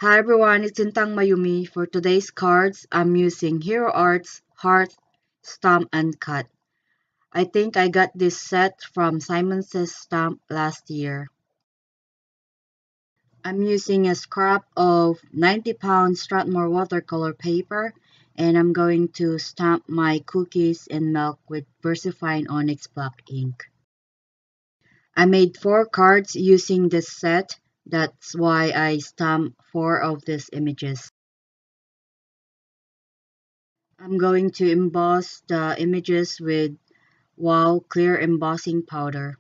Hi everyone, it's Sintang Mayumi. For today's cards, I'm using Hero Art's Hearth, Stamp and Cut. I think I got this set from Simon Says Stamp last year. I'm using a scrap of 90-pound Strathmore watercolor paper, and I'm going to stamp my cookies and milk with VersaFine Onyx Black ink. I made 4 cards using this set. That's why I stamped 4 of these images. I'm going to emboss the images with Wow clear embossing powder.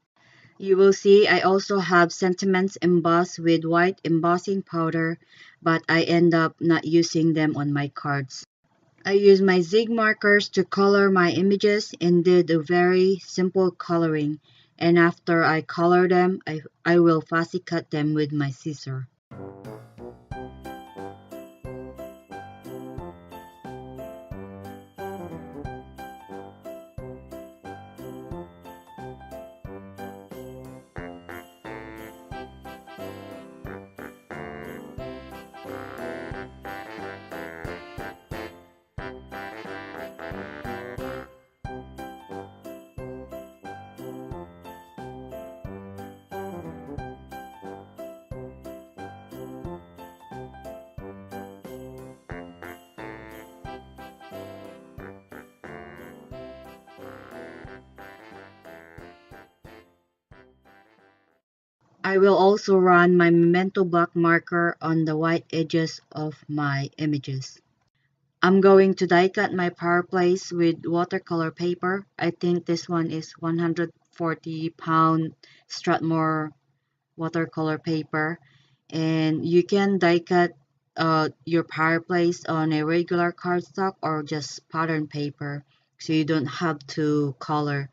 You will see I also have sentiments embossed with white embossing powder, but I end up not using them on my cards. I use my zig markers to color my images and did a very simple coloring, and after I color them, I will fussy cut them with my scissor. I will also run my Memento black marker on the white edges of my images. I'm going to die cut my fireplace with watercolor paper. I think this one is 140-pound Strathmore watercolor paper. And you can die cut your fireplace on a regular cardstock or just pattern paper, so you don't have to color.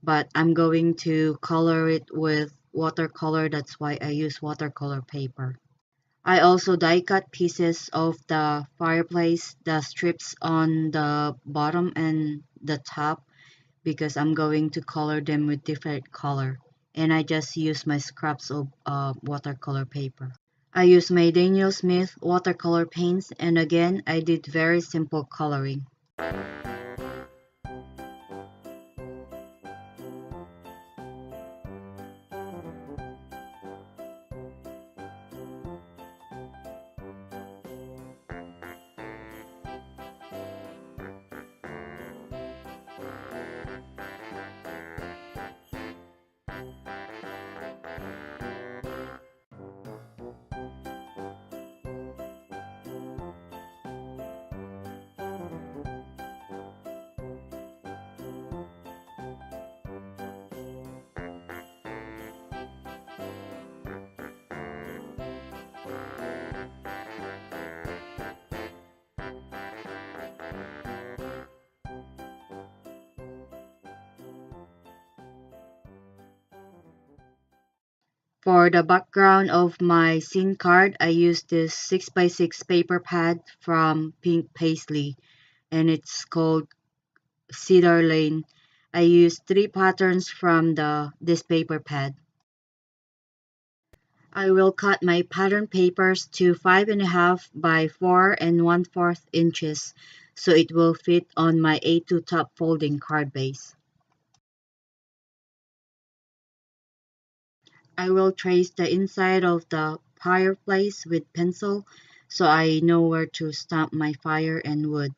But I'm going to color it with watercolor, that's why I use watercolor paper. I also die cut pieces of the fireplace, the strips on the bottom and the top, because I'm going to color them with different color. And I just use my scraps of watercolor paper. I use my Daniel Smith watercolor paints, and again I did very simple coloring. For the background of my scene card, I used this 6x6 paper pad from Pink Paisley, and it's called Cedar Lane. I used 3 patterns from this paper pad. I will cut my pattern papers to 5.5 by 4 1/4 inches, so it will fit on my A2 top folding card base. I will trace the inside of the fireplace with pencil so I know where to stamp my fire and wood.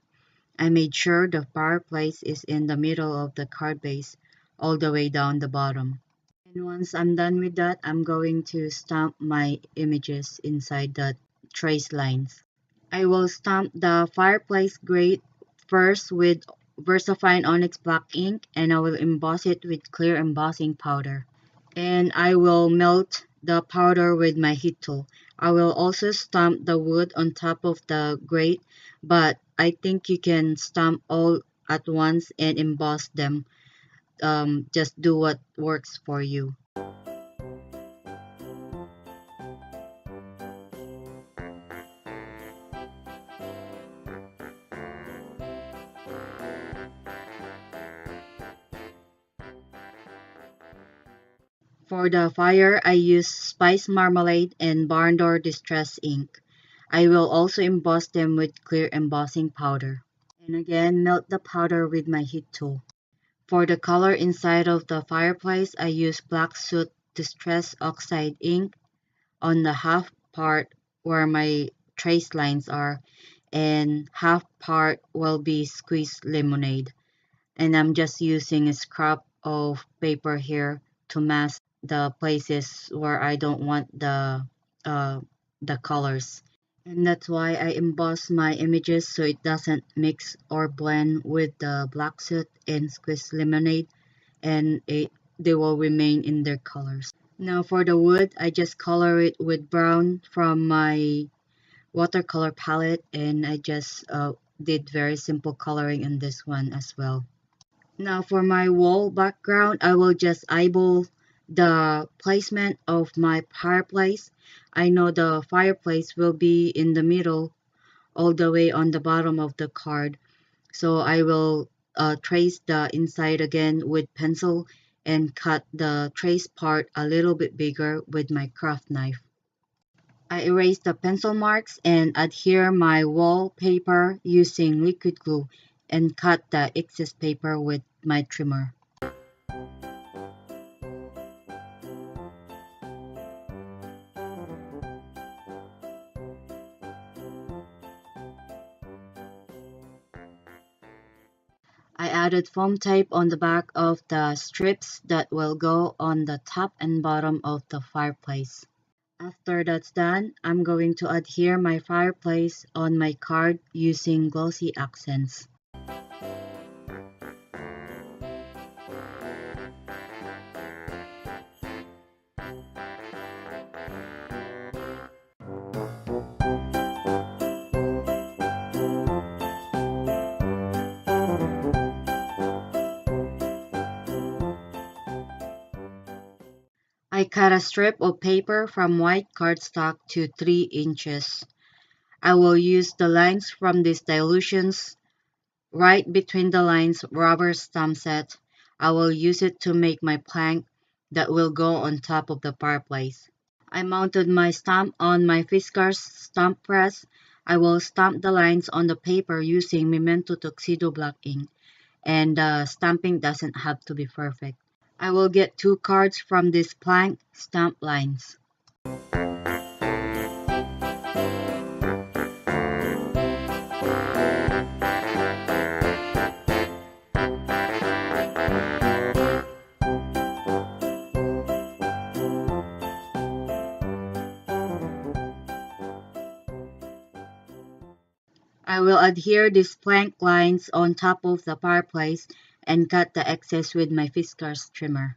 I made sure the fireplace is in the middle of the card base, all the way down the bottom. And once I'm done with that, I'm going to stamp my images inside the trace lines. I will stamp the fireplace grate first with VersaFine Onyx Black ink, and I will emboss it with clear embossing powder. And I will melt the powder with my heat tool. I will also stamp the wood on top of the grate, but I think you can stamp all at once and emboss them. Just do what works for you. For the fire, I use Spice Marmalade and Barn Door Distress ink. I will also emboss them with clear embossing powder. And again, melt the powder with my heat tool. For the color inside of the fireplace, I use Black Soot Distress Oxide ink on the half part where my trace lines are, and half part will be squeezed lemonade. And I'm just using a scrap of paper here to mask the places where I don't want uh, the colors. And that's why I emboss my images so it doesn't mix or blend with the black soot and squeezed lemonade, and they will remain in their colors. Now for the wood, I just color it with brown from my watercolor palette, and I just did very simple coloring in this one as well. Now for my wall background, I will just eyeball the placement of my fireplace. I know the fireplace will be in the middle all the way on the bottom of the card. So I will trace the inside again with pencil and cut the trace part a little bit bigger with my craft knife. I erase the pencil marks and adhere my wallpaper using liquid glue and cut the excess paper with my trimmer. I added foam tape on the back of the strips that will go on the top and bottom of the fireplace. After that's done, I'm going to adhere my fireplace on my card using glossy accents. I cut a strip of paper from white cardstock to 3 inches. I will use the lines from these dilutions right between the lines rubber stamp set. I will use it to make my plank that will go on top of the fireplace. I mounted my stamp on my Fiskars stamp press. I will stamp the lines on the paper using Memento Tuxedo black ink, and the stamping doesn't have to be perfect. I will get 2 cards from this plank stamp lines. I will adhere these plank lines on top of the fireplace and cut the excess with my Fiskars trimmer.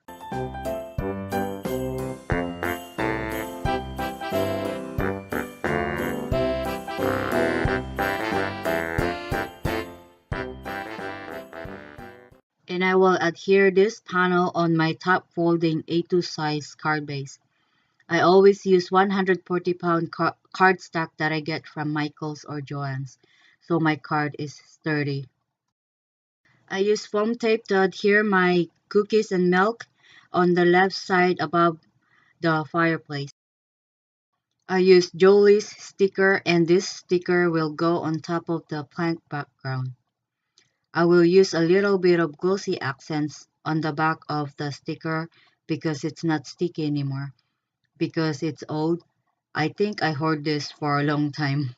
And I will adhere this panel on my top folding A2 size card base. I always use 140-pound cardstock that I get from Michael's or Joann's, so my card is sturdy. I use foam tape to adhere my cookies and milk on the left side above the fireplace. I use Jolie's sticker, and this sticker will go on top of the plank background. I will use a little bit of glossy accents on the back of the sticker because it's not sticky anymore. Because it's old, I think I hoard this for a long time.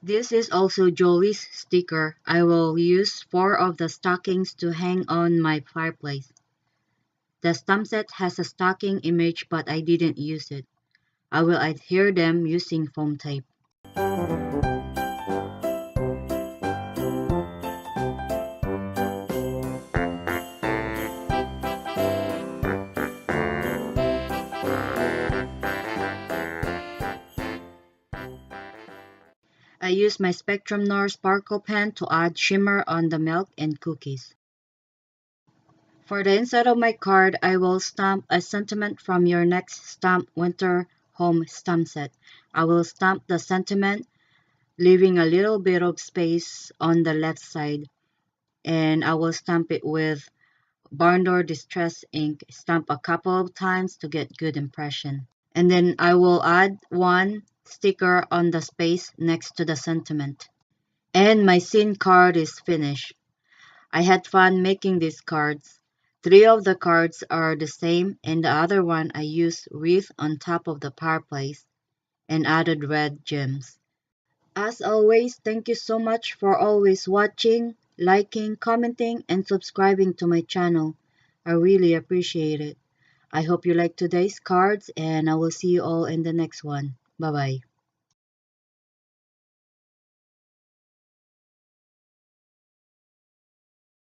This is also Jolie's sticker. I will use 4 of the stockings to hang on my fireplace. The stamp set has a stocking image, but I didn't use it. I will adhere them using foam tape. I use my Spectrum Noir sparkle pen to add shimmer on the milk and cookies. For the inside of my card, I will stamp a sentiment from your next stamp winter home stamp set. I will stamp the sentiment, leaving a little bit of space on the left side, and I will stamp it with barn door distress ink, stamp a couple of times to get good impression. And then I will add one sticker on the space next to the sentiment. And my scene card is finished. I had fun making these cards. 3 of the cards are the same and the other one I used wreath on top of the fireplace and added red gems. As always, thank you so much for always watching, liking, commenting, and subscribing to my channel. I really appreciate it. I hope you liked today's cards and I will see you all in the next one. Bye bye.